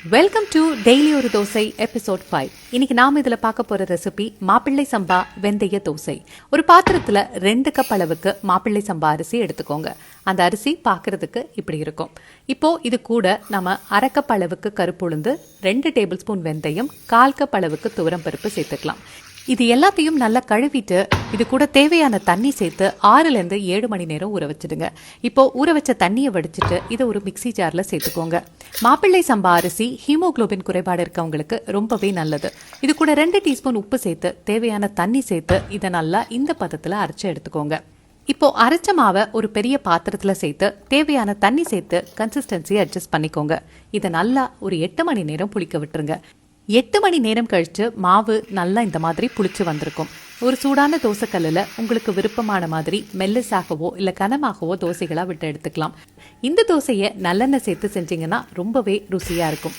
Welcome to daily ஒரு dosa episode 5. இன்னைக்கு நாம இதுல பார்க்க போற ரெசிபி மாப்பிள்ளை சம்பா வெந்தய தோசை. ஒரு பாத்திரத்துல 2 கப் அளவுக்கு மாப்பிள்ளை சம்பா அரிசி எடுத்துக்கோங்க. அந்த அரிசி பார்க்கறதுக்கு இப்படி இருக்கும். இப்போ இது கூட நம்ம 1/2 கப் அளவுக்கு கருப்புளுந்து, 2 டேபிள் ஸ்பூன் வெந்தயம், 1/4 கப் அளவுக்கு துவரம் பருப்பு சேர்த்துக்கலாம். இது எல்லாத்தையும் நல்லா கழுவிட்டு இது கூட தேவையான தண்ணி சேர்த்து 6லேருந்து 7 மணி நேரம் ஊற வச்சிடுங்க. இப்போ ஊற வச்ச தண்ணியை வடிச்சிட்டு இதை ஒரு மிக்சி ஜார்ல சேர்த்துக்கோங்க. மாப்பிள்ளை சம்பா அரிசி ஹீமோகுளோபின் குறைபாடு இருக்கவங்களுக்கு ரொம்பவே நல்லது. இது கூட 2 டீஸ்பூன் உப்பு சேர்த்து தேவையான தண்ணி சேர்த்து இதை நல்லா இந்த பதத்துல அரைச்சு எடுத்துக்கோங்க. இப்போ அரைச்ச மாவை ஒரு பெரிய பாத்திரத்துல சேர்த்து தேவையான தண்ணி சேர்த்து கன்சிஸ்டன்சி அட்ஜஸ்ட் பண்ணிக்கோங்க. இதை நல்லா ஒரு 8 மணி நேரம் புளிக்க விட்டுருங்க. 8 மணி நேரம் கழிச்சு மாவு நல்லா இந்த மாதிரி புளிச்சு வந்திருக்கும். ஒரு சூடான தோசைக்கல்லில் உங்களுக்கு விருப்பமான மாதிரி மெல்லிசாகவோ இல்லை கனமாகவோ தோசைகளாக விட்டு எடுத்துக்கலாம். இந்த தோசையை நல்லெண்ணெய் சேர்த்து செஞ்சீங்கன்னா ரொம்பவே ருசியாக இருக்கும்.